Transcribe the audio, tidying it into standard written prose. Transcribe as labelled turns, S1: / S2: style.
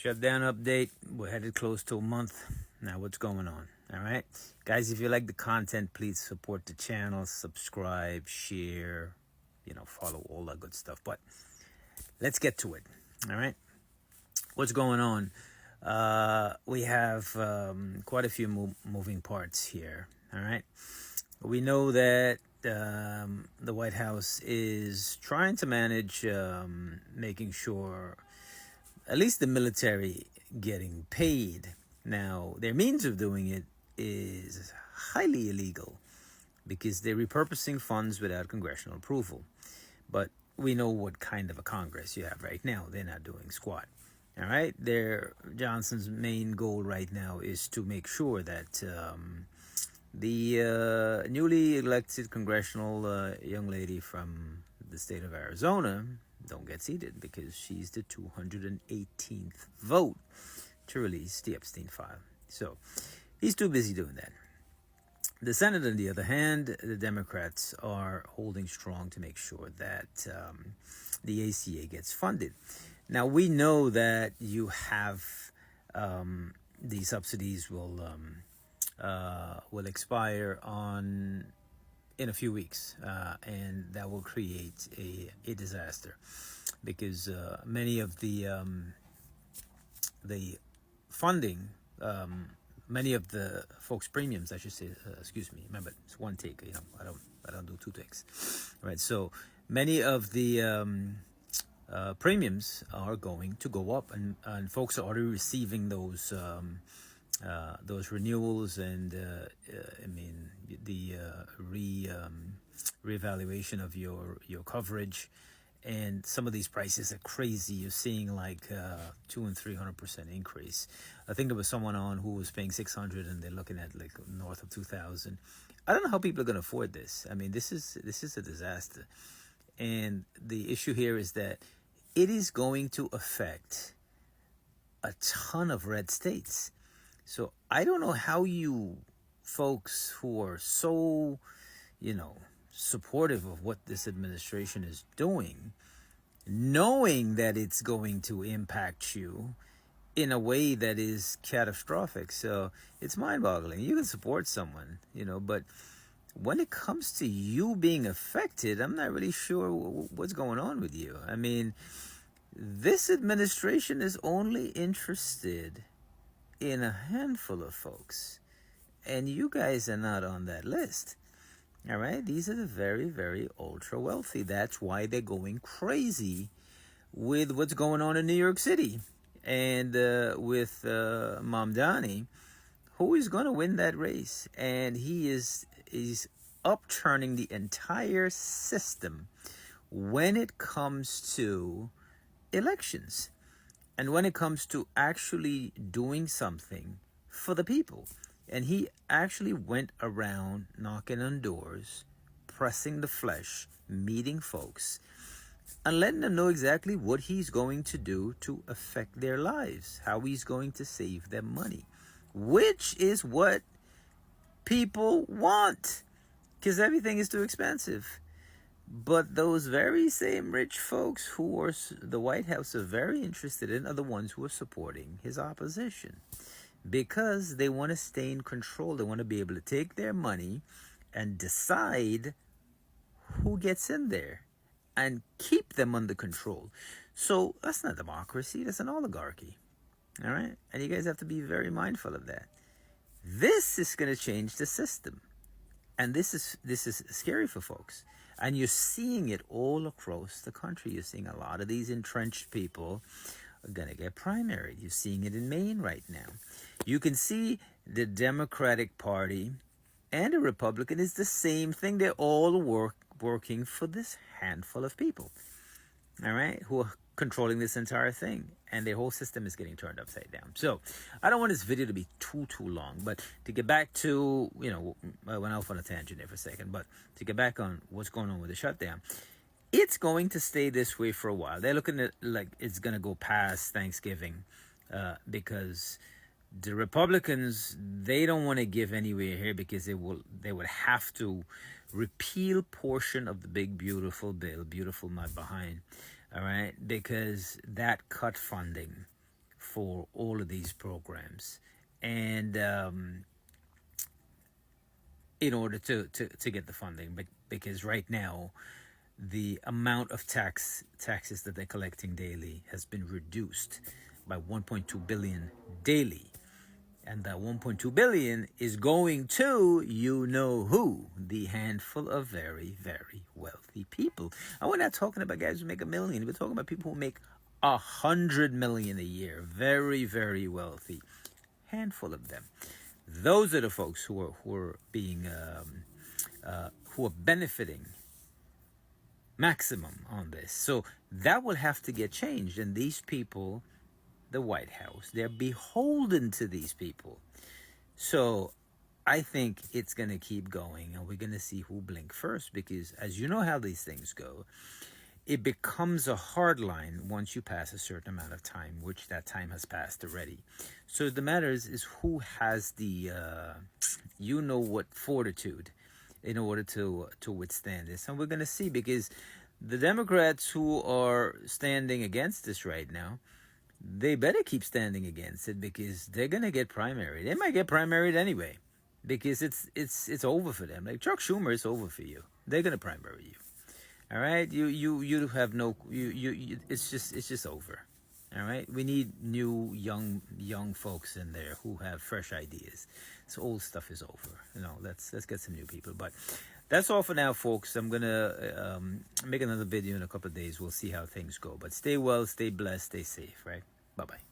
S1: Shutdown update. We're headed close to a month. Now, what's going on? All right. Guys, if you like the content, please support the channel, subscribe, share, follow all that good stuff. But let's get to it. All right. What's going on? We have quite a few moving parts here. All right. We know that the White House is trying to manage making sure at least the military getting paid. Now, their means of doing it is highly illegal because they're repurposing funds without congressional approval. But we know what kind of a Congress you have right now. They're not doing squat. All right. Johnson's main goal right now is to make sure that the newly elected congressional young lady from the state of Arizona don't get seated because she's the 218th vote to release the Epstein file. So he's too busy doing that. The Senate, on the other hand, the Democrats are holding strong to make sure that the ACA gets funded. Now, we know that you have the subsidies will expire in a few weeks, and that will create a disaster because many of the funding, many of the folks' premiums, I should say, excuse me. Remember, it's one take. I don't do two takes, right? So many of the premiums are going to go up, and folks are already receiving those renewals and the reevaluation of your coverage. And some of these prices are crazy. You're seeing like 200% and 300% increase. I think there was someone on who was paying $600 and they're looking at like north of $2,000. I don't know how people are going to afford this. I mean, this is a disaster. And the issue here is that it is going to affect a ton of red states. So I don't know how you folks who are so, supportive of what this administration is doing, knowing that it's going to impact you in a way that is catastrophic. So it's mind-boggling. You can support someone, but when it comes to you being affected, I'm not really sure what's going on with you. I mean, this administration is only interested in a handful of folks, and you guys are not on that list. All right, these are the very, very ultra wealthy. That's why they're going crazy with what's going on in New York City and with Mamdani, who is going to win that race, and he's upturning the entire system when it comes to elections. And when it comes to actually doing something for the people. And he actually went around knocking on doors, pressing the flesh, meeting folks, and letting them know exactly what he's going to do to affect their lives, how he's going to save them money, which is what people want, because everything is too expensive. But those very same rich folks who are the White House are very interested in are the ones who are supporting his opposition because they want to stay in control. They want to be able to take their money and decide who gets in there and keep them under control. So that's not democracy. That's an oligarchy. All right? And you guys have to be very mindful of that. This is going to change the system. And this is scary for folks. And you're seeing it all across the country. You're seeing a lot of these entrenched people are going to get primaried. You're seeing it in Maine right now. You can see the Democratic Party and the Republican is the same thing. They're all working for this handful of people, all right, who are controlling this entire thing. And their whole system is getting turned upside down. So I don't want this video to be too long. But to get back to, I went off on a tangent there for a second. But to get back on what's going on with the shutdown, it's going to stay this way for a while. They're looking at like it's going to go past Thanksgiving because the Republicans, they don't want to give anywhere here because they would have to repeal portion of the big beautiful bill, beautiful my behind, all right, because that cut funding for all of these programs, and in order to get the funding. But because right now the amount of taxes that they're collecting daily has been reduced by 1.2 billion daily, and that 1.2 billion is going to you know who, the handful of very, very wealthy people. And we're not talking about guys who make $1 million. We're talking about people who make 100 million a year. Very, very wealthy, handful of them. Those are the folks who are being who are benefiting maximum on this. So that will have to get changed. And these people, the White House, they're beholden to these people. So I think it's going to keep going, and we're going to see who blink first, because as you know how these things go, it becomes a hard line once you pass a certain amount of time, which that time has passed already. So the matter is who has the fortitude in order to withstand this. And we're going to see, because the Democrats who are standing against this right now, they better keep standing against it, because they're going to get primaried. They might get primaried anyway, because it's over for them. Like Chuck Schumer, it's over for you. They're going to primary you. All right, you have no it's just over. All right, we need new young folks in there who have fresh ideas. This old stuff is over. Let's get some new people. But that's all for now, folks. I'm gonna make another video in a couple of days. We'll see how things go. But stay well, stay blessed, stay safe. Right. Bye bye.